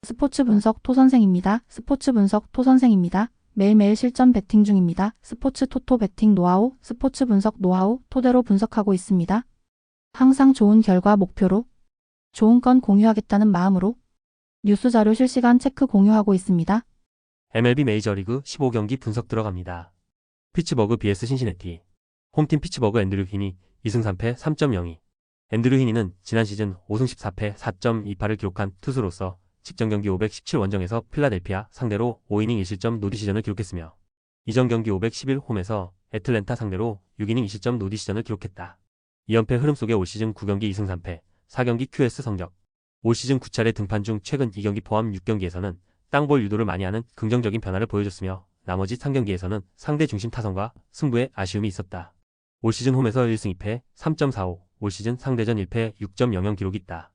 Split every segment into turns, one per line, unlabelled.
스포츠 분석 토선생입니다. 스포츠 분석 토선생입니다. 매일매일 실전 베팅 중입니다. 스포츠 토토 베팅 노하우, 스포츠 분석 노하우 토대로 분석하고 있습니다. 항상 좋은 결과 목표로 좋은 건 공유하겠다는 마음으로 뉴스 자료 실시간 체크 공유하고 있습니다.
MLB 메이저리그 15경기 분석 들어갑니다. 피츠버그 vs 신시내티. 홈팀 피츠버그 앤드류 히니 2승 3패 3.02. 앤드류 히니는 지난 시즌 5승 14패 4.28을 기록한 투수로서 직전 경기 517원정에서 필라델피아 상대로 5이닝 1실점 노디시전을 기록했으며 이전 경기 511 홈에서 애틀랜타 상대로 6이닝 2실점 노디시전을 기록했다. 2연패 흐름 속에 올 시즌 9경기 2승 3패 4경기 QS 성적. 올 시즌 9차례 등판 중 최근 2경기 포함 6경기에서는 땅볼 유도를 많이 하는 긍정적인 변화를 보여줬으며 나머지 3경기에서는 상대 중심 타선과 승부에 아쉬움이 있었다. 올 시즌 홈에서 1승 2패 3.45, 올 시즌 상대전 1패 6.00 기록이 있다.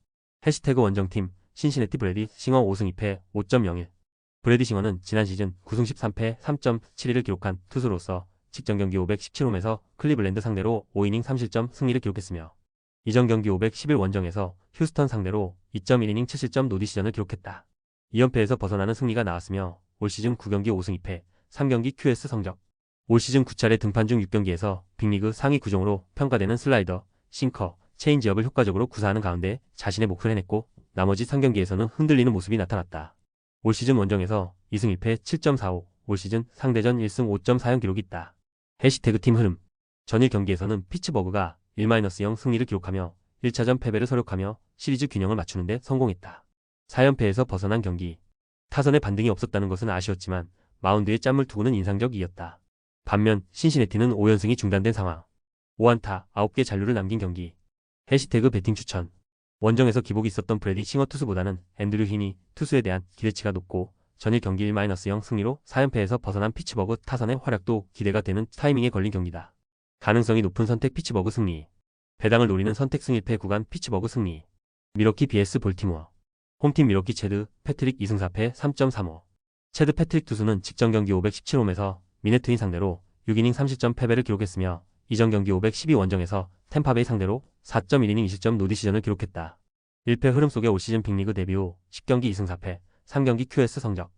해시태그 원정팀 신시내티 브래디 싱어 5승 2패 5.01. 브래디 싱어는 지난 시즌 9승 13패 3.71을 기록한 투수로서 직전 경기 517홈에서 클리블랜드 상대로 5이닝 3실점 승리를 기록했으며 이전 경기 511 원정에서 휴스턴 상대로 2.1이닝 7실점 노디시전을 기록했다. 2연패에서 벗어나는 승리가 나왔으며 올 시즌 9경기 5승 2패 3경기 QS 성적. 올 시즌 9차례 등판 중 6경기에서 빅리그 상위 구종으로 평가되는 슬라이더, 싱커, 체인지업을 효과적으로 구사하는 가운데 자신의 몫을 해냈고 나머지 3경기에서는 흔들리는 모습이 나타났다. 올 시즌 원정에서 2승 1패 7.45, 올 시즌 상대전 1승 5.40 기록이 있다. 해시태그 팀 흐름. 전일 경기에서는 피츠버그가 1-0 승리를 기록하며 1차전 패배를 서력하며 시리즈 균형을 맞추는데 성공했다. 4연패에서 벗어난 경기. 타선의 반등이 없었다는 것은 아쉬웠지만 마운드에 짬을 두고는 인상적이었다. 반면 신시내티는 5연승이 중단된 상황. 5안타 9개 잔류를 남긴 경기. 해시태그 배팅 추천. 원정에서 기복이 있었던 브래디 싱어 투수보다는 앤드류 히니 투수에 대한 기대치가 높고 전일 경기 1-0 승리로 4연패에서 벗어난 피츠버그 타선의 활약도 기대가 되는 타이밍에 걸린 경기다. 가능성이 높은 선택 피츠버그 승리. 배당을 노리는 선택 승 1패 구간 피츠버그 승리. 미러키 vs 볼티모어. 홈팀 미러키 체드 패트릭 2승 4패 3.35. 체드 패트릭 투수는 직전 경기 517홈에서 미네트윈 상대로 6이닝 3실점 패배를 기록했으며 이전 경기 512 원정에서 템파베이 상대로 4.1이닝 2실점 노디시전을 기록했다. 1패 흐름 속에 올 시즌 빅리그 데뷔 후 10경기 2승 4패 3경기 QS 성적.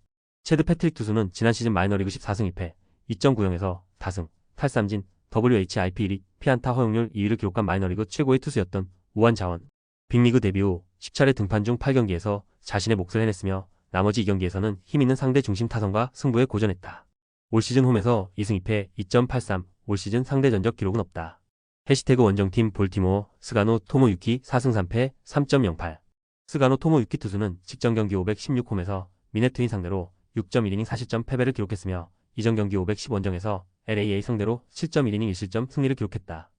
체드 패트릭 투수는 지난 시즌 마이너리그 14승 2패 2.90에서 다승, 탈삼진, WHIP 1위, 피안타 허용률 2위를 기록한 마이너리그 최고의 투수였던 우한 자원. 빅리그 데뷔 후 10차례 등판 중 8경기에서 자신의 몫을 해냈으며 나머지 2경기에서는 힘있는 상대 중심 타선과 승부에 고전했다. 올 시즌 홈에서 2승 2패 2.83, 올 시즌 상대 전적 기록은 없다. 해시태그 원정팀 볼티모어 스가노 토모유키 4승 3패 3.08. 스가노 토모유키 투수는 직전 경기 516홈에서 미네트윈 상대로 6.1이닝 4실점 패배를 기록했으며 이전 경기 510 원정에서 LAA 상대로 7.1이닝 1실점 승리를 기록했다.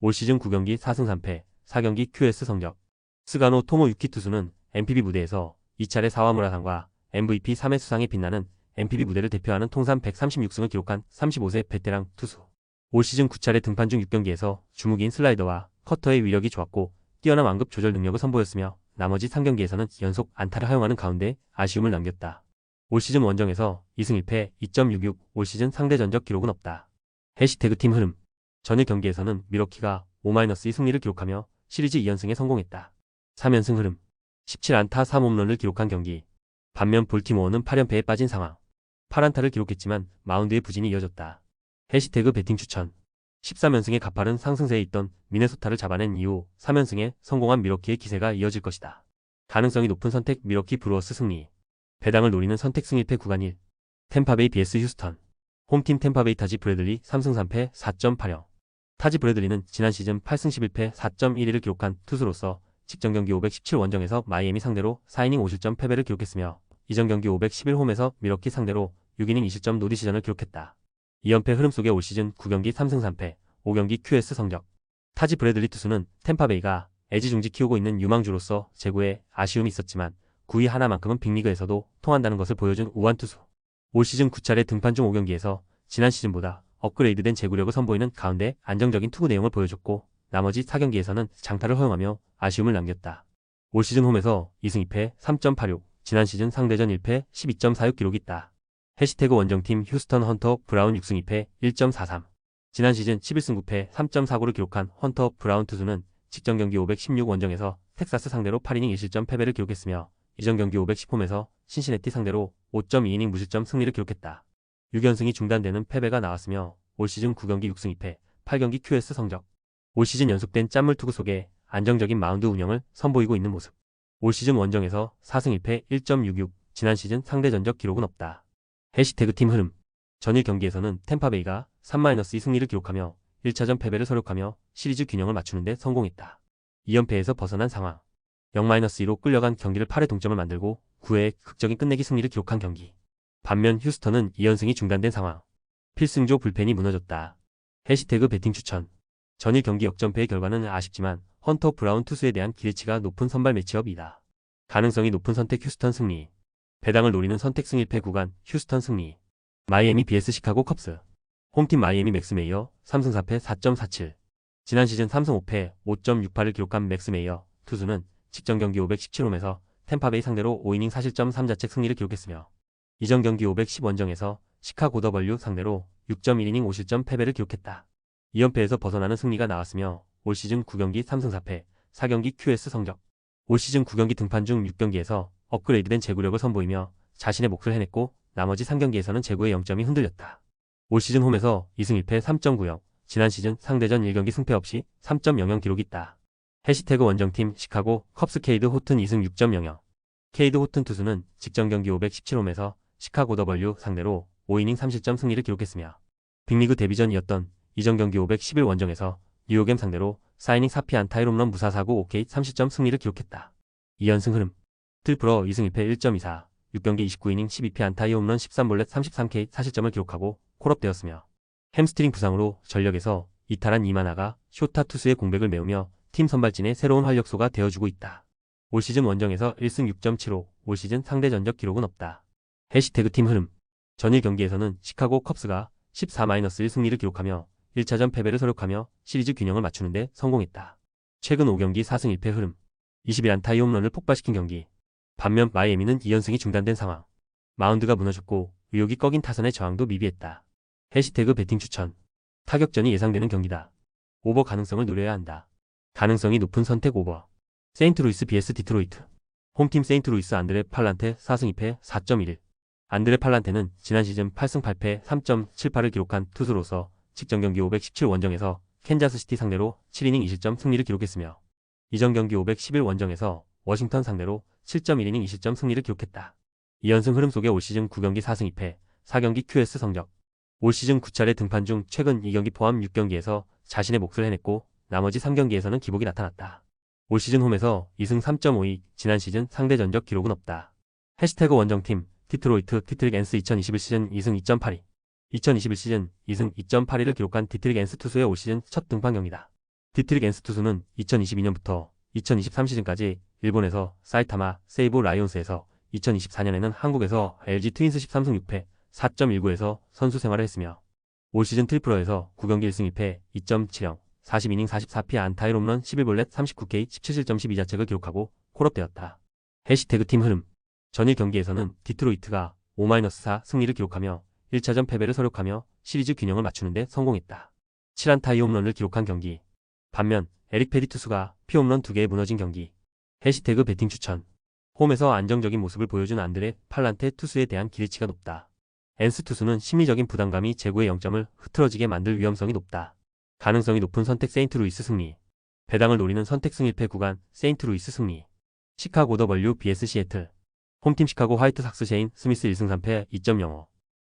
올 시즌 9경기 4승 3패 4경기 QS 성적. 스가노 토모유키 투수는 NPB 무대에서 2차례 사와무라상과 MVP 3회 수상에 빛나는 NPB 무대를 대표하는 통산 136승을 기록한 35세 베테랑 투수. 올 시즌 9차례 등판 중 6경기에서 주무기인 슬라이더와 커터의 위력이 좋았고 뛰어난 완급 조절 능력을 선보였으며 나머지 3경기에서는 연속 안타를 허용하는 가운데 아쉬움을 남겼다. 올 시즌 원정에서 2승 1패 2.66, 올 시즌 상대 전적 기록은 없다. 해시태그 팀 흐름. 전일 경기에서는 미러키가 5-2 승리를 기록하며 시리즈 2연승에 성공했다. 3연승 흐름. 17안타 3홈런을 기록한 경기. 반면 볼티모어는 8연패에 빠진 상황. 8안타를 기록했지만 마운드의 부진이 이어졌다. 해시태그 배팅 추천. 13연승의 가파른 상승세에 있던 미네소타를 잡아낸 이후 3연승에 성공한 미러키의 기세가 이어질 것이다. 가능성이 높은 선택 미러키 브루어스 승리. 배당을 노리는 선택 승 1패 구간 1. 템파베이 vs 휴스턴. 홈팀 템파베이 타지 브래들리 3승 3패 4.80. 타지 브래들리는 지난 시즌 8승 11패 4.12를 기록한 투수로서 직전 경기 517 원정에서 마이애미 상대로 4이닝 5실점 패배를 기록했으며 이전 경기 511 홈에서 미러키 상대로 6이닝 2실점 노디시전을 기록했다. 2연패 흐름 속에 올 시즌 9경기 3승 3패 5경기 QS 성적. 타지 브래들리 투수는 템파베이가 애지중지 키우고 있는 유망주로서 제구에 아쉬움이 있었지만 9위 하나만큼은 빅리그에서도 통한다는 것을 보여준 우한 투수. 올 시즌 9차례 등판 중 5경기에서 지난 시즌보다 업그레이드된 제구력을 선보이는 가운데 안정적인 투구 내용을 보여줬고 나머지 4경기에서는 장타를 허용하며 아쉬움을 남겼다. 올 시즌 홈에서 2승 2패 3.86, 지난 시즌 상대전 1패 12.46 기록이 있다. 해시태그 원정팀 휴스턴 헌터 브라운 6승 2패 1.43. 지난 시즌 11승 9패 3.49를 기록한 헌터 브라운 투수는 직전 경기 516 원정에서 텍사스 상대로 8이닝 1실점 패배를 기록했으며 이전 경기 510홈에서 신시내티 상대로 5.2이닝 무실점 승리를 기록했다. 6연승이 중단되는 패배가 나왔으며 올 시즌 9경기 6승 2패, 8경기 QS 성적. 올 시즌 연속된 짠물 투구 속에 안정적인 마운드 운영을 선보이고 있는 모습. 올 시즌 원정에서 4승 1패 1.66, 지난 시즌 상대 전적 기록은 없다. 해시태그 팀 흐름. 전일 경기에서는 템파베이가 3-2 승리를 기록하며 1차전 패배를 서력하며 시리즈 균형을 맞추는 데 성공했다. 2연패에서 벗어난 상황. 0-2로 끌려간 경기를 8회 동점을 만들고 9회에 극적인 끝내기 승리를 기록한 경기. 반면 휴스턴은 2연승이 중단된 상황. 필승조 불펜이 무너졌다. 해시태그 배팅 추천. 전일 경기 역전패의 결과는 아쉽지만 헌터 브라운 투수에 대한 기대치가 높은 선발 매치업이다. 가능성이 높은 선택 휴스턴 승리. 배당을 노리는 선택 승 1패 구간 휴스턴 승리. 마이애미 vs 시카고 컵스. 홈팀 마이애미 맥스메이어 3승 4패 4.47. 지난 시즌 3승 5패 5.68을 기록한 맥스메이어 투수는 직전 경기 517홈에서 템파베이 상대로 5이닝 4실점 3자책 승리를 기록했으며 이전 경기 510원정에서 시카고 더블유 상대로 6.1이닝 5실점 패배를 기록했다. 2연패에서 벗어나는 승리가 나왔으며 올 시즌 9경기 3승 4패, 4경기 QS 성적. 올 시즌 9경기 등판 중 6경기에서 업그레이드된 제구력을 선보이며 자신의 몫을 해냈고 나머지 3경기에서는 제구의 0점이 흔들렸다. 올 시즌 홈에서 2승 1패 3.90, 지난 시즌 상대전 1경기 승패 없이 3.00 기록이 있다. 해시태그 원정팀 시카고 컵스 케이드 호튼 2승 6.00. 케이드 호튼 투수는 직전 경기 517홈에서 시카고 더블유 상대로 5이닝 3실점 승리를 기록했으며 빅리그 데뷔전이었던 이전 경기 511 원정에서 뉴욕엠 상대로 4이닝 4피 안타의 홈런 무사 사구 5K 3실점 승리를 기록했다. 2연승 흐름. 틀프로 2승 1패 1.24, 6경기 29이닝 12피 안타의 홈런 13볼넷 33K 4실점을 기록하고 콜업되었으며 햄스트링 부상으로 전력에서 이탈한 이마나가 쇼타 투수의 공백을 메우며 팀 선발진의 새로운 활력소가 되어주고 있다. 올 시즌 원정에서 1승 6.75, 올 시즌 상대 전적 기록은 없다. 해시태그 팀 흐름. 전일 경기에서는 시카고 컵스가 14-1 승리를 기록하며 1차전 패배를 서력하며 시리즈 균형을 맞추는 데 성공했다. 최근 5경기 4승 1패 흐름. 21안타의 홈런을 폭발시킨 경기. 반면 마이애미는 2연승이 중단된 상황. 마운드가 무너졌고 의욕이 꺾인 타선의 저항도 미비했다. 해시태그 배팅 추천. 타격전이 예상되는 경기다. 오버 가능성을 노려야 한다. 가능성이 높은 선택 오버. 세인트루이스 vs 디트로이트. 홈팀 세인트루이스 안드레 팔란테 4승 2패 4.11. 안드레 팔란테는 지난 시즌 8승 8패 3.78을 기록한 투수로서 직전 경기 517 원정에서 캔자스시티 상대로 7이닝 2실점 승리를 기록했으며 이전 경기 511 원정에서 워싱턴 상대로 7.1이닝 2실점 승리를 기록했다. 2연승 흐름 속에 올 시즌 9경기 4승 2패, 4경기 QS 성적. 올 시즌 9차례 등판 중 최근 2경기 포함 6경기에서 자신의 몫을 해냈고 나머지 3경기에서는 기복이 나타났다. 올 시즌 홈에서 2승 3.52, 지난 시즌 상대 전적 기록은 없다. 해시태그 원정팀 디트로이트 디트릭 앤스 2021 시즌 2승 2.82. 2021 시즌 2승 2.82를 기록한 디트릭 앤스 투수의 올 시즌 첫 등판 경기다. 디트릭 앤스 투수는 2022년부터 2023 시즌까지 일본에서 사이타마 세이보 라이온스에서 2024년에는 한국에서 LG 트윈스 13승 6패 4.19에서 선수 생활을 했으며 올 시즌 트리플러에서 9경기 1승 2패 2.70, 40이닝 44피 안타의 홈런 11볼넷 39K 17실점 12자책을 기록하고 콜업되었다. 해시태그 팀 흐름. 전일 경기에서는 디트로이트가 5-4 승리를 기록하며 1차전 패배를 서력하며 시리즈 균형을 맞추는 데 성공했다. 7안타의 홈런을 기록한 경기. 반면 에릭 페디 투수가 피홈런 2개에 무너진 경기. 해시태그 배팅 추천. 홈에서 안정적인 모습을 보여준 안드레 팔란테 투수에 대한 기대치가 높다. 앤스 투수는 심리적인 부담감이 제구의 0점을 흐트러지게 만들 위험성이 높다. 가능성이 높은 선택 세인트루이스 승리. 배당을 노리는 선택 승 1패 구간 세인트루이스 승리. 시카고 더블유 vs 시애틀. 홈팀 시카고 화이트삭스 셰인 스미스 1승 3패 2.05.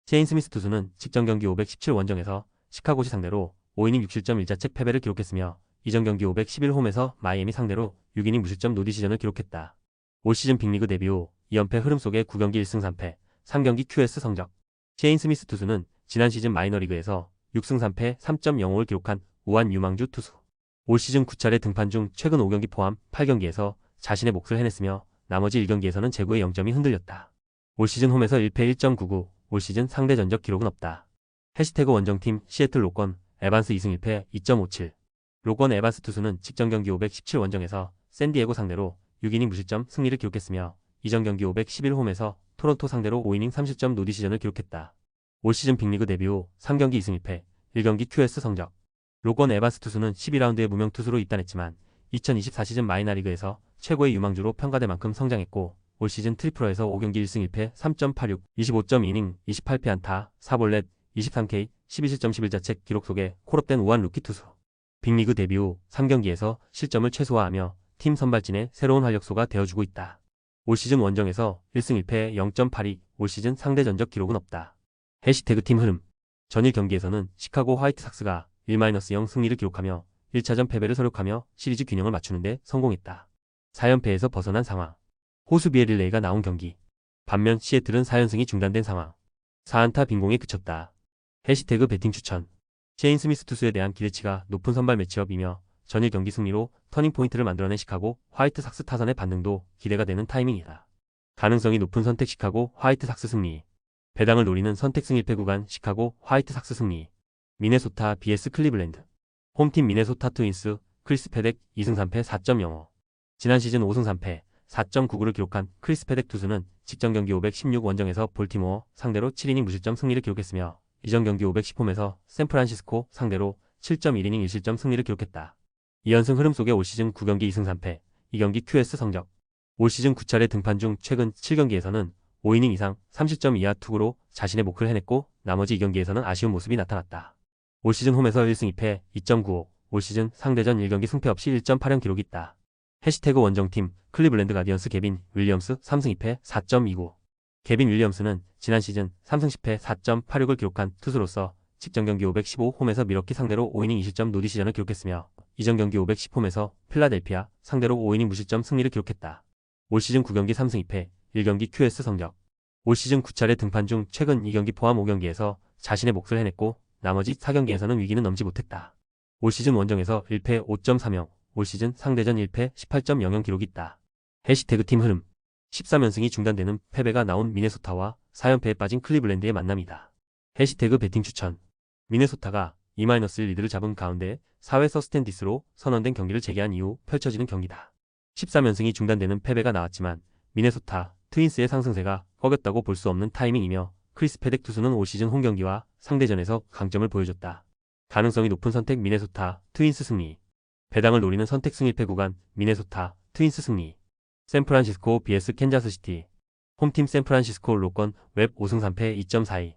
셰인 스미스 투수는 직전 경기 517 원정에서 시카고시 상대로 5이닝 6실점 1자책 패배를 기록했으며 이전 경기 511 홈에서 마이애미 상대로 6이닝 무실점 노디시전을 기록했다. 올 시즌 빅리그 데뷔 후 2연패 흐름 속에 9경기 1승 3패, 3경기 QS 성적. 셰인 스미스 투수는 지난 시즌 마이너리그에서 6승 3패 3.05를 기록한 우한 유망주 투수. 올 시즌 9차례 등판 중 최근 5경기 포함 8경기에서 자신의 몫을 해냈으며 나머지 1경기에서는 제구의 0점이 흔들렸다. 올 시즌 홈에서 1패 1.99, 올 시즌 상대 전적 기록은 없다. 해시태그 원정팀 시애틀 로건 에반스 2승 1패 2.57. 로건 에반스 투수는 직전 경기 517 원정에서 샌디에고 상대로 6이닝 무실점 승리를 기록했으며 이전 경기 511 홈에서 토론토 상대로 5이닝 3실점 노디시전을 기록했다. 올 시즌 빅리그 데뷔 후 3경기 2승 1패, 1경기 QS 성적. 로건 에반스 투수는 12라운드에 무명 투수로 입단했지만 2024 시즌 마이너리그에서 최고의 유망주로 평가될 만큼 성장했고 올 시즌 트리플러에서 5경기 1승 1패 3.86, 25.2이닝, 28패 안타, 4볼넷, 23K, 12실점 11자책 기록 속에 콜업된 우한 루키 투수. 빅리그 데뷔 후 3경기에서 실점을 최소화하며 팀 선발진의 새로운 활력소가 되어주고 있다. 올 시즌 원정에서 1승 1패 0.82, 올 시즌 상대 전적 기록은 없다. 해시태그 팀 흐름. 전일 경기에서는 시카고 화이트삭스가 1-0 승리를 기록하며 1차전 패배를 서력하며 시리즈 균형을 맞추는데 성공했다. 4연패에서 벗어난 상황. 호수비의 릴레이가 나온 경기. 반면 시애틀은 4연승이 중단된 상황. 4안타 빈공에 그쳤다. 해시태그 배팅 추천. 셰인 스미스 투수에 대한 기대치가 높은 선발 매치업이며 전일 경기 승리로 터닝포인트를 만들어낸 시카고 화이트삭스 타선의 반등도 기대가 되는 타이밍이다. 가능성이 높은 선택 시카고 화이트삭스 승리. 배당을 노리는 선택 승 1패 구간 시카고 화이트삭스 승리. 미네소타 vs 클리블랜드. 홈팀 미네소타 트윈스 크리스 패덱 2승 3패 4.05. 지난 시즌 5승 3패 4.99를 기록한 크리스 패덱 투수는 직전 경기 516 원정에서 볼티모어 상대로 7이닝 무실점 승리를 기록했으며 이전 경기 510홈에서 샌프란시스코 상대로 7.1이닝 1실점 승리를 기록했다. 2연승 흐름 속에 올 시즌 9경기 2승 3패, 2경기 QS 성적. 올 시즌 9차례 등판 중 최근 7경기에서는 5이닝 이상 3실점 이하 투구로 자신의 몫을 해냈고 나머지 2경기에서는 아쉬운 모습이 나타났다. 올 시즌 홈에서 1승 2패 2.95, 올 시즌 상대전 1경기 승패 없이 1.80 기록이 있다. 해시태그 원정팀 클리블랜드 가디언스 개빈 윌리엄스 3승 2패 4.29. 개빈 윌리엄스는 지난 시즌 3승 10패 4.86을 기록한 투수로서 직전 경기 515홈에서 미러키 상대로 5이닝 2실점 노디시전을 기록했으며 이전 경기 510홈에서 필라델피아 상대로 5이닝 무실점 승리를 기록했다. 올 시즌 9경기 3승 2패 1경기 QS 성적. 올 시즌 9차례 등판 중 최근 2경기 포함 5경기에서 자신의 몫을 해냈고 나머지 4경기에서는 위기는 넘지 못했다. 올 시즌 원정에서 1패 5.30, 올 시즌 상대전 1패 18.00 기록이 있다. 해시태그 팀 흐름. 13연승이 중단되는 패배가 나온 미네소타와 4연패에 빠진 클리블랜드의 만남이다. 해시태그 배팅 추천. 미네소타가 2-1 리드를 잡은 가운데 4회 서스텐디스로 선언된 경기를 재개한 이후 펼쳐지는 경기다. 13연승이 중단되는 패배가 나왔지만 미네소타 트윈스의 상승세가 꺾였다고 볼 수 없는 타이밍이며 크리스 패덱 투수는 올 시즌 홈경기와 상대전에서 강점을 보여줬다. 가능성이 높은 선택 미네소타 트윈스 승리. 배당을 노리는 선택 승 1패 구간 미네소타 트윈스 승리. 샌프란시스코 vs 캔자스시티. 홈팀 샌프란시스코 로건 웹 5승 3패 2.42.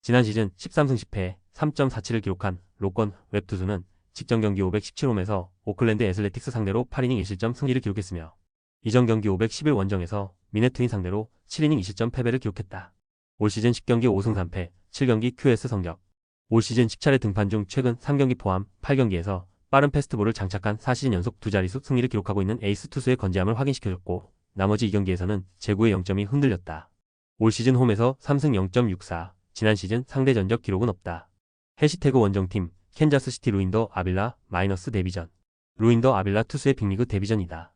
지난 시즌 13승 10패 3.47을 기록한 로건 웹 투수는 직전 경기 517홈에서 오클랜드 애슬레틱스 상대로 8이닝 1실점 승리를 기록했으며 이전 경기 511 원정에서 미네트윈 상대로 7이닝 2실점 패배를 기록했다. 올 시즌 10경기 5승 3패 7경기 QS 성적. 올 시즌 10차례 등판 중 최근 3경기 포함 8경기에서 빠른 패스트볼을 장착한 4시즌 연속 2자릿수 승리를 기록하고 있는 에이스 투수의 건재함을 확인시켜줬고 나머지 2경기에서는 제구의 0점이 흔들렸다. 올 시즌 홈에서 3승 0.64, 지난 시즌 상대 전적 기록은 없다. 해시태그 원정팀 캔자스시티 루인더 아빌라 마이너스 데뷔전. 루인더 아빌라 투수의 빅리그 데뷔전이다.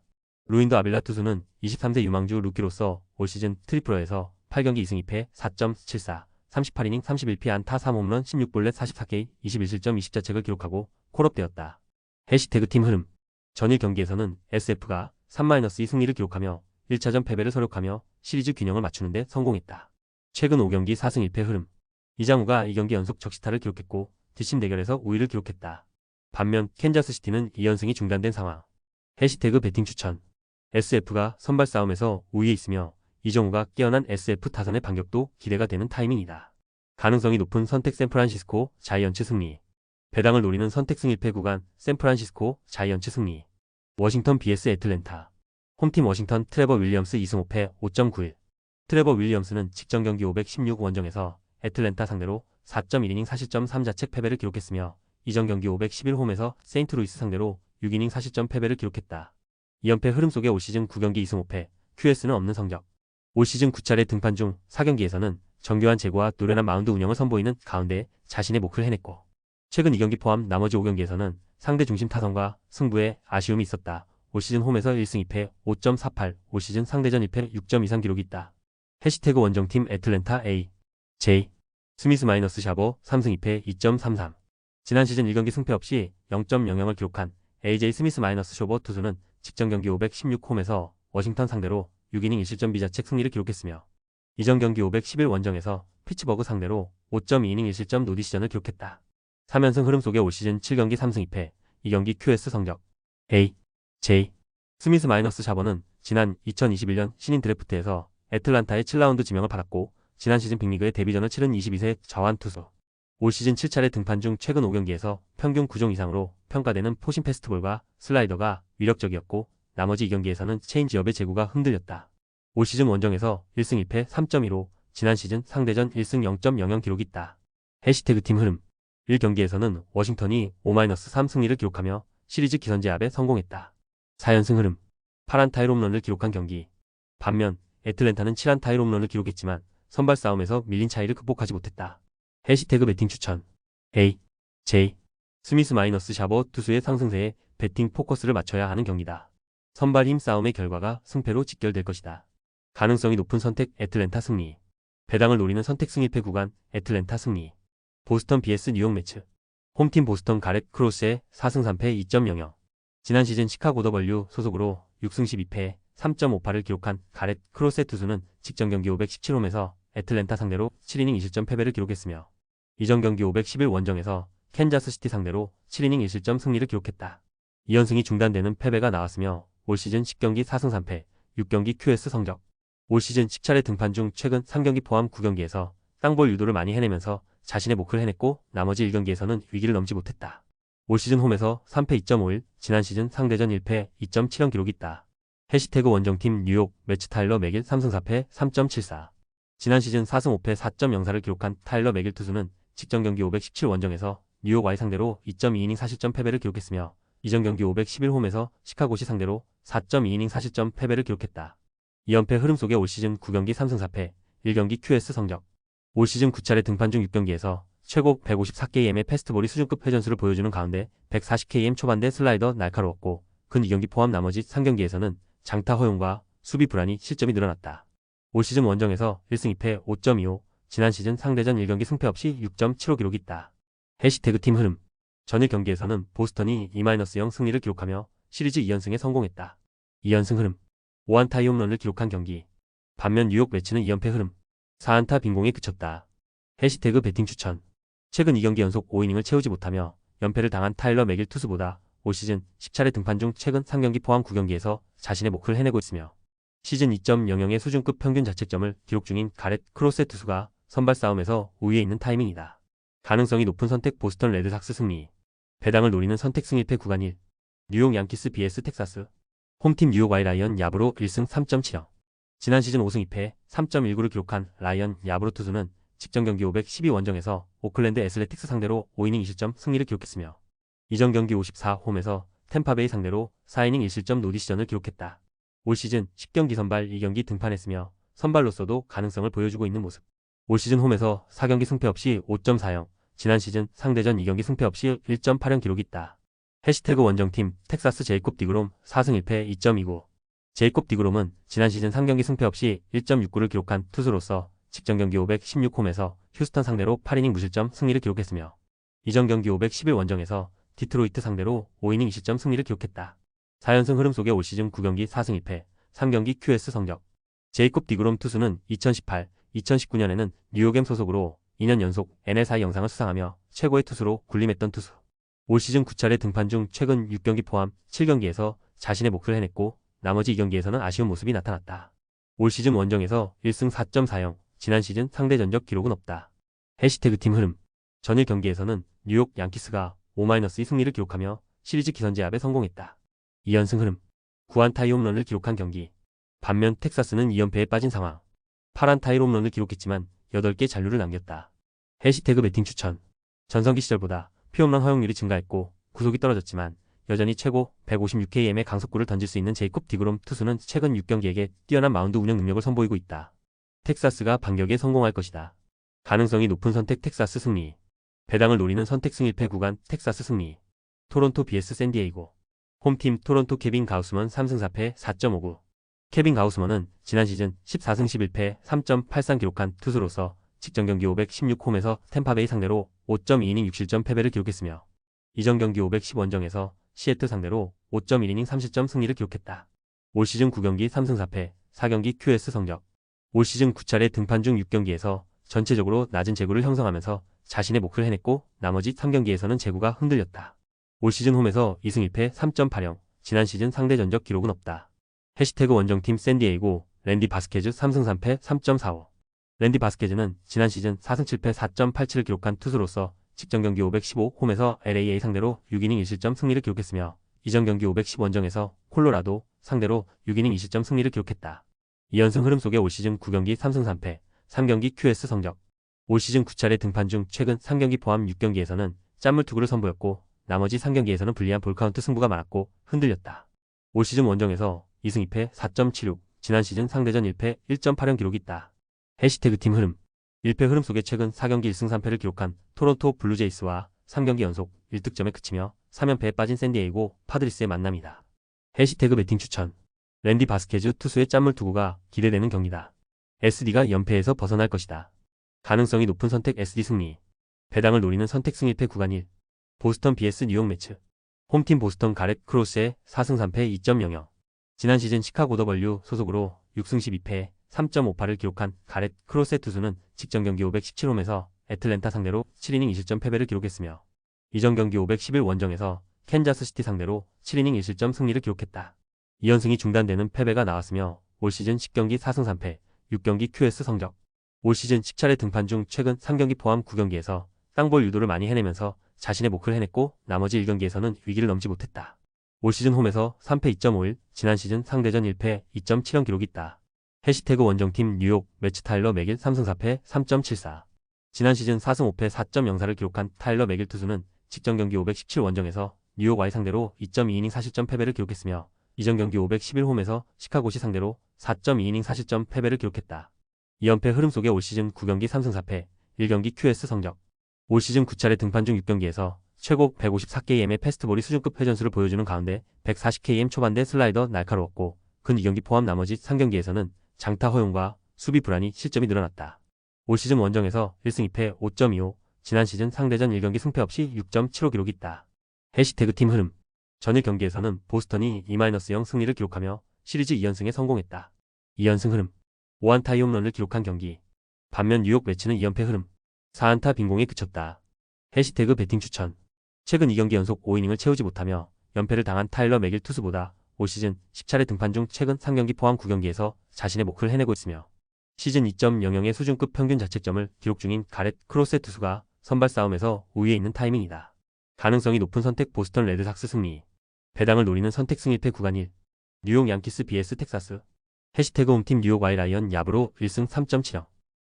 루인더 아빌라 투수는 23세 유망주 루키로서 올 시즌 트리플러에서 8경기 2승 2패 4.74, 38이닝 31피 안타 3홈런 16볼넷 44K 21실점 20자책을 기록하고 콜업되었다. 해시태그 팀 흐름. 전일 경기에서는 SF가 3-2 승리를 기록하며 1차전 패배를 서력하며 시리즈 균형을 맞추는데 성공했다. 최근 5경기 4승 1패 흐름. 이장우가 2경기 연속 적시타를 기록했고 뒷심 대결에서 우위를 기록했다. 반면 캔자스시티는 2연승이 중단된 상황. 해시태그 배팅 추천. SF가 선발 싸움에서 우위에 있으며 이정우가 깨어난 SF 타선의 반격도 기대가 되는 타이밍이다. 가능성이 높은 선택 샌프란시스코 자이언츠 승리. 배당을 노리는 선택 승 1패 구간 샌프란시스코 자이언츠 승리. 워싱턴 vs 애틀랜타. 홈팀 워싱턴 트레버 윌리엄스 2승 5패 5.91. 트레버 윌리엄스는 직전 경기 516 원정에서 애틀랜타 상대로 4.1이닝 4실점 3자책 패배를 기록했으며 이전 경기 511홈에서 세인트루이스 상대로 6이닝 4실점 패배를 기록했다. 2연패 흐름 속에 올 시즌 9경기 2승 5패, QS는 없는 성적. 올 시즌 9차례 등판 중 4경기에서는 정교한 제구와 노련한 마운드 운영을 선보이는 가운데 자신의 몫을 해냈고 최근 2경기 포함 나머지 5경기에서는 상대 중심 타선과 승부에 아쉬움이 있었다. 올 시즌 홈에서 1승 2패 5.48, 올 시즌 상대전 1패 6.23 기록이 있다. 해시태그 원정팀 애틀랜타 A, J, 스미스 마이너스 샤버 3승 2패 2.33. 지난 시즌 1경기 승패 없이 0.00을 기록한 AJ 스미스 마이너스 쇼버 투수는 직전 경기 516홈에서 워싱턴 상대로 6이닝 1실점 비자책 승리를 기록했으며 이전 경기 511 원정에서 피츠버그 상대로 5.2이닝 1실점 노디시전을 기록했다. 3연승 흐름 속에 올 시즌 7경기 3승 2패, 2경기 QS 성적. A, J, 스미스 마이너스 샤버는 지난 2021년 신인 드래프트에서 애틀란타의 7라운드 지명을 받았고 지난 시즌 빅리그의 데뷔전을 치른 22세 좌완 투수. 올 시즌 7차례 등판 중 최근 5경기에서 평균 9종 이상으로 평가되는 포심 패스트볼과 슬라이더가 위력적이었고 나머지 2경기에서는 체인지업의 제구가 흔들렸다. 올 시즌 원정에서 1승 1패 3.15, 지난 시즌 상대전 1승 0.00 기록이 있다. 해시태그 팀 흐름. 1경기에서는 워싱턴이 5-3 승리를 기록하며 시리즈 기선제압에 성공했다. 4연승 흐름. 8안타의 홈런을 기록한 경기. 반면 애틀랜타는 7안타의 홈런을 기록했지만 선발 싸움에서 밀린 차이를 극복하지 못했다. 해시태그 배팅 추천. A. J. 스미스 마이너스 샤버 투수의 상승세에 배팅 포커스를 맞춰야 하는 경기다. 선발 힘 싸움의 결과가 승패로 직결될 것이다. 가능성이 높은 선택 애틀랜타 승리. 배당을 노리는 선택 승 1패 구간 애틀랜타 승리. 보스턴 vs 뉴욕 매치. 홈팀 보스턴 가렛 크로스의 4승 3패 2.00. 지난 시즌 시카고 더블유 소속으로 6승 12패 3.58을 기록한 가렛 크로스의 투수는 직전 경기 517홈에서 애틀랜타 상대로 7이닝 2실점 패배를 기록했으며 이전 경기 511 원정에서 캔자스시티 상대로 7이닝 1실점 승리를 기록했다. 2연승이 중단되는 패배가 나왔으며 올 시즌 10경기 4승 3패 6경기 QS 성적. 올 시즌 10차례 등판 중 최근 3경기 포함 9경기에서 땅볼 유도를 많이 해내면서 자신의 목표를 해냈고 나머지 1경기에서는 위기를 넘지 못했다. 올 시즌 홈에서 3패 2.51, 지난 시즌 상대전 1패 2.70 기록이 있다. 해시태그 원정팀 뉴욕 매치 타일러 맥일 3승 4패 3.74. 지난 시즌 4승 5패 4.04를 기록한 타일러 맥일 투수는 직전 경기 517 원정에서 뉴욕 와이 상대로 2.2이닝 4실점 패배를 기록했으며 이전 경기 511홈에서 시카고시 상대로 4.2이닝 4실점 패배를 기록했다. 2연패 흐름 속에 올 시즌 9경기 3승 4패 1경기 QS 성적. 올 시즌 9차례 등판 중 6경기에서 최고 154km의 패스트볼이 수준급 회전수를 보여주는 가운데 140km 초반대 슬라이더 날카로웠고 근 2경기 포함 나머지 3경기에서는 장타 허용과 수비 불안이 실점이 늘어났다. 올 시즌 원정에서 1승 2패 5.25, 지난 시즌 상대전 1경기 승패 없이 6.75 기록이 있다. 해시태그 팀 흐름. 전일 경기에서는 보스턴이 2-0 승리를 기록하며 시리즈 2연승에 성공했다. 2연승 흐름. 5안타의 홈런을 기록한 경기. 반면 뉴욕 매치는 2연패 흐름. 4안타 빈공에 그쳤다. 해시태그 배팅 추천. 최근 2경기 연속 5이닝을 채우지 못하며 연패를 당한 타일러 맥일 투수보다 올 시즌 10차례 등판 중 최근 3경기 포함 9경기에서 자신의 목표를 해내고 있으며 시즌 2.00의 수준급 평균 자책점을 기록 중인 가렛 크로스 투수가 선발 싸움에서 우위에 있는 타이밍이다. 가능성이 높은 선택 보스턴 레드삭스 승리. 배당을 노리는 선택 승 1패 구간 1. 뉴욕 양키스 vs 텍사스. 홈팀 뉴욕 와이 라이언 야브로 1승 3.70. 지난 시즌 5승 2패 3.19를 기록한 라이언 야브로 투수는 직전 경기 512 원정에서 오클랜드 애슬레틱스 상대로 5이닝 2실점 승리를 기록했으며 이전 경기 54홈에서 템파베이 상대로 4이닝 1실점 노디시전을 기록했다. 올 시즌 10경기 선발 2경기 등판했으며 선발로서도 가능성을 보여주고 있는 모습. 올 시즌 홈에서 4경기 승패 없이 5.40, 지난 시즌 상대전 2경기 승패 없이 1.80 기록이 있다. 해시태그 원정팀 텍사스 제이콥 디그롬 4승 1패 2.29. 제이콥 디그롬은 지난 시즌 3경기 승패 없이 1.69를 기록한 투수로서 직전 경기 516홈에서 휴스턴 상대로 8이닝 무실점 승리를 기록했으며 이전 경기 511 원정에서 디트로이트 상대로 5이닝 2실점 승리를 기록했다. 4연승 흐름 속에 올 시즌 9경기 4승 2패 3경기 QS 성적. 제이콥 디그롬 투수는 2018, 2019년에는 뉴욕엠 소속으로 2년 연속 NL4 영상을 수상하며 최고의 투수로 군림했던 투수. 올 시즌 9차례 등판 중 최근 6경기 포함 7경기에서 자신의 목표를 해냈고 나머지 2경기에서는 아쉬운 모습이 나타났다. 올 시즌 원정에서 1승 4.40, 지난 시즌 상대 전적 기록은 없다. 해시태그 팀 흐름. 전일 경기에서는 뉴욕 양키스가 5-2 승리를 기록하며 시리즈 기선제압에 성공했다. 2연승 흐름. 9안타의 홈런을 기록한 경기. 반면 텍사스는 2연패에 빠진 상황. 8안타의 홈런을 기록했지만 8개 잔류를 남겼다. 해시태그 배팅 추천. 전성기 시절보다 피홈런 허용률이 증가했고 구속이 떨어졌지만 여전히 최고 156km의 강속구를 던질 수 있는 제이콥 디그롬 투수는 최근 6경기에게 뛰어난 마운드 운영 능력을 선보이고 있다. 텍사스가 반격에 성공할 것이다. 가능성이 높은 선택 텍사스 승리. 배당을 노리는 선택 승 1패 구간 텍사스 승리. 토론토 vs 샌디에이고. 홈팀 토론토 케빈 가우스먼 3승 4패 4.59. 케빈 가우스먼은 지난 시즌 14승 11패 3.83 기록한 투수로서 직전 경기 516홈에서 템파베이 상대로 5.2이닝 6실점 패배를 기록했으며 이전 경기 510 원정에서 시애틀 상대로 5.1이닝 3실점 승리를 기록했다. 올 시즌 9경기 3승 4패 4경기 QS 성적. 올 시즌 9차례 등판 중 6경기에서 전체적으로 낮은 제구를 형성하면서 자신의 목표를 해냈고 나머지 3경기에서는 제구가 흔들렸다. 올 시즌 홈에서 2승 1패 3.80, 지난 시즌 상대 전적 기록은 없다. 해시태그 원정팀 샌디에이고 랜디 바스케즈 3승 3패 3.45. 랜디 바스케즈는 지난 시즌 4승 7패 4.87을 기록한 투수로서 직전 경기 515 홈에서 LAA 상대로 6이닝 1실점 승리를 기록했으며 이전 경기 510 원정에서 콜로라도 상대로 6이닝 2실점 승리를 기록했다. 2연승 흐름 속에 올 시즌 9경기 3승 3패 3경기 QS 성적. 올 시즌 9차례 등판 중 최근 3경기 포함 6경기에서는 짠물 투구를 선보였고 나머지 3경기에서는 불리한 볼카운트 승부가 많았고 흔들렸다. 올 시즌 원정에서 2승 2패 4.76, 지난 시즌 상대전 1패 1.80 기록이 있다. 해시태그 팀 흐름. 1패 흐름 속에 최근 4경기 1승 3패를 기록한 토론토 블루제이스와 3경기 연속 1득점에 그치며 3연패에 빠진 샌디에이고 파드리스의 만남이다. 해시태그 배팅 추천. 랜디 바스케즈 투수의 짠물 투구가 기대되는 경기다. SD가 연패에서 벗어날 것이다. 가능성이 높은 선택 SD 승리. 배당을 노리는 선택 승 1패 구간 1. 보스턴 vs 뉴욕 매치. 홈팀 보스턴 가렛 크로스의 4승 3패 2.00. 지난 시즌 시카고 더블유 소속으로 6승 12패 3.58을 기록한 가렛 크로스의 투수는 직전 경기 517홈에서 애틀랜타 상대로 7이닝 2실점 패배를 기록했으며 이전 경기 511 원정에서 캔자스시티 상대로 7이닝 1실점 승리를 기록했다. 2연승이 중단되는 패배가 나왔으며 올 시즌 10경기 4승 3패 6경기 QS 성적. 올 시즌 10차례 등판 중 최근 3경기 포함 9경기에서 땅볼 유도를 많이 해내면서 자신의 목표를 해냈고 나머지 1경기에서는 위기를 넘지 못했다. 올 시즌 홈에서 3패 2.51, 지난 시즌 상대전 1패 2.70 기록이 있다. 해시태그 원정팀 뉴욕 매치 타일러 맥일 3승 4패 3.74. 지난 시즌 4승 5패 4.04를 기록한 타일러 맥일 투수는 직전 경기 517 원정에서 뉴욕 Y 상대로 2.2이닝 4실점 패배를 기록했으며 이전 경기 511홈에서 시카고시 상대로 4.2이닝 4실점 패배를 기록했다. 2연패 흐름 속에 올 시즌 9경기 3승 4패 1경기 QS 성적. 올 시즌 9차례 등판 중 6경기에서 최고 154km의 패스트볼이 수준급 회전수를 보여주는 가운데 140km 초반대 슬라이더 날카로웠고 근 2경기 포함 나머지 3경기에서는 장타 허용과 수비 불안이 실점이 늘어났다. 올 시즌 원정에서 1승 2패 5.25, 지난 시즌 상대전 1경기 승패 없이 6.75 기록이 있다. 해시태그 팀 흐름. 전일 경기에서는 보스턴이 2-0 승리를 기록하며 시리즈 2연승에 성공했다. 2연승 흐름. 5안타 2홈런을 기록한 경기. 반면 뉴욕 매치는 2연패 흐름. 4안타 빈공에 그쳤다. 해시태그 배팅 추천. 최근 2경기 연속 5이닝을 채우지 못하며 연패를 당한 타일러 맥일 투수보다 올 시즌 10차례 등판 중 최근 3경기 포함 9경기에서 자신의 목표를 해내고 있으며 시즌 2.00의 수준급 평균 자책점을 기록 중인 가렛 크로스 투수가 선발 싸움에서 우위에 있는 타이밍이다. 가능성이 높은 선택 보스턴 레드삭스 승리. 배당을 노리는 선택 승 1패 구간 1. 뉴욕 양키스 vs 텍사스. 해시태그 홈팀 뉴욕 Y 라이언 야브로 1승 3.70.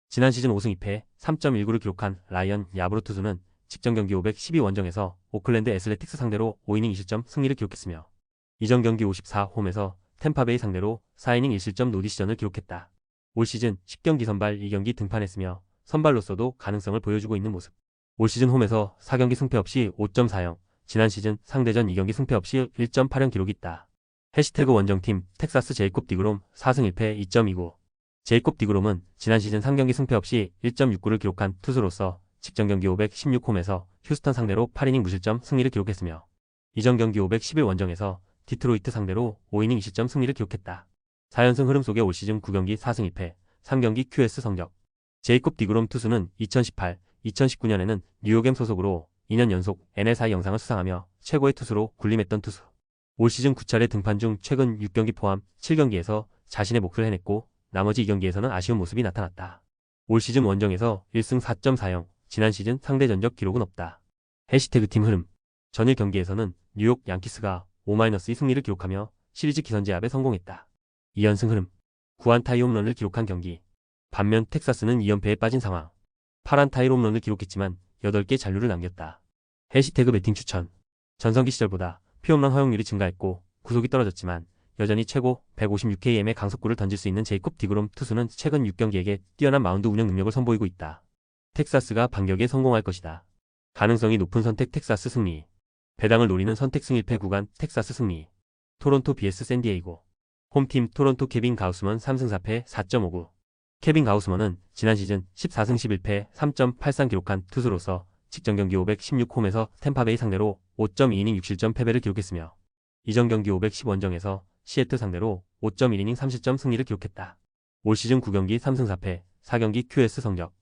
지난 시즌 5승 2패 3.19를 기록한 라이언 야브로 투수는 직전 경기 512 원정에서 오클랜드 애슬레틱스 상대로 5이닝 2실점 승리를 기록했으며 이전 경기 54홈에서 템파베이 상대로 4이닝 1실점 노디시전을 기록했다. 올 시즌 10경기 선발 2경기 등판했으며 선발로서도 가능성을 보여주고 있는 모습. 올 시즌 홈에서 4경기 승패 없이 5.40, 지난 시즌 상대전 2경기 승패 없이 1.80 기록이 있다. 해시태그 원정팀 텍사스 제이콥 디그롬 4승 1패 2.29. 제이콥 디그롬은 지난 시즌 3경기 승패 없이 1.69를 기록한 투수로서 직전 경기 516홈에서 휴스턴 상대로 8이닝 무실점 승리를 기록했으며 이전 경기 511 원정에서 디트로이트 상대로 5이닝 2실점 승리를 기록했다. 4연승 흐름 속에 올 시즌 9경기 4승 2패 3경기 QS 성적. 제이콥 디그롬 투수는 2018, 2019년에는 뉴욕엠 소속으로 2년 연속 NL 사이 영상을 수상하며 최고의 투수로 군림했던 투수. 올 시즌 9차례 등판 중 최근 6경기 포함 7경기에서 자신의 목표를 해냈고 나머지 2경기에서는 아쉬운 모습이 나타났다. 올 시즌 원정에서 1승 4.40, 지난 시즌 상대 전적 기록은 없다. 해시태그 팀 흐름. 전일 경기에서는 뉴욕 양키스가 5-2 승리를 기록하며 시리즈 기선제압에 성공했다. 2연승 흐름. 9안타 2홈런을 기록한 경기. 반면 텍사스는 2연패에 빠진 상황. 8안타 1홈런을 기록했지만 8개 잔류를 남겼다. 해시태그 배팅 추천. 전성기 시절보다 피홈런 허용률이 증가했고 구속이 떨어졌지만 여전히 최고 156km의 강속구를 던질 수 있는 제이콥 디그롬 투수는 최근 6경기에게 뛰어난 마운드 운영 능력을 선보이고 있다. 텍사스가 반격에 성공할 것이다. 가능성이 높은 선택 텍사스 승리. 배당을 노리는 선택 승 1패 구간 텍사스 승리. 토론토 vs 샌디에이고. 홈팀 토론토 케빈 가우스먼 3승 4패 4.59. 케빈 가우스먼은 지난 시즌 14승 11패 3.83 기록한 투수로서 직전 경기 516홈에서 템파베이 상대로 5.2이닝 6실점 패배를 기록했으며 이전 경기 510 원정에서 시애틀 상대로 5.1이닝 3실점 승리를 기록했다. 올 시즌 9경기 3승 4패 4경기 QS 성적.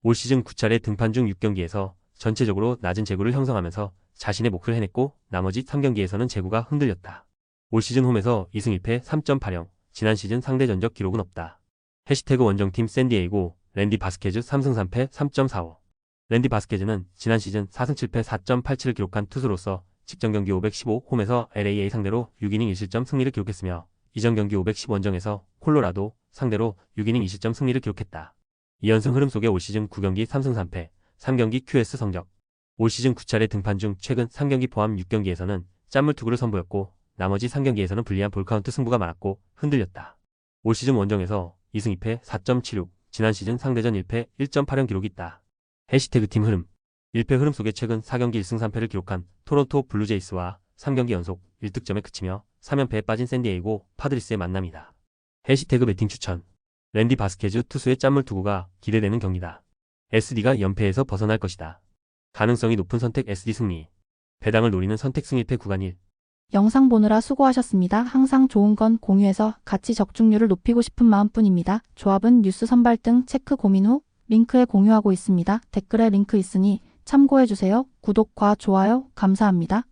올 시즌 9차례 등판 중 6경기에서 전체적으로 낮은 제구를 형성하면서 자신의 목표를 해냈고 나머지 3경기에서는 제구가 흔들렸다. 올 시즌 홈에서 2승 1패 3.80, 지난 시즌 상대 전적 기록은 없다. 해시태그 원정팀 샌디에이고 랜디 바스케즈 3승 3패 3.45. 랜디 바스케즈는 지난 시즌 4승 7패 4.87을 기록한 투수로서 직전 경기 515 홈에서 LAA 상대로 6이닝 1실점 승리를 기록했으며 이전 경기 510 원정에서 콜로라도 상대로 6이닝 2실점 승리를 기록했다. 2연승 흐름 속에 올 시즌 9경기 3승 3패, 3경기 QS 성적. 올 시즌 9차례 등판 중 최근 3경기 포함 6경기에서는 짠물 투구를 선보였고 나머지 3경기에서는 불리한 볼카운트 승부가 많았고 흔들렸다. 올 시즌 원정에서 2승 2패 4.76, 지난 시즌 상대전 1패 1.80 기록이 있다. 해시태그 팀 흐름. 1패 흐름 속에 최근 4경기 1승 3패를 기록한 토론토 블루제이스와 3경기 연속 1득점에 그치며 3연패에 빠진 샌디에이고 파드리스의 만남이다. 해시태그 배팅 추천. 랜디 바스케즈 투수의 짠물 투구가 기대되는 경기다. SD가 연패에서 벗어날 것이다. 가능성이 높은 선택 SD 승리. 배당을 노리는 선택 승 1패 구간 1.
영상 보느라 수고하셨습니다. 항상 좋은 건 공유해서 같이 적중률을 높이고 싶은 마음뿐입니다. 조합은 뉴스 선발 등 체크 고민 후 링크에 공유하고 있습니다. 댓글에 링크 있으니 참고해주세요. 구독과 좋아요 감사합니다.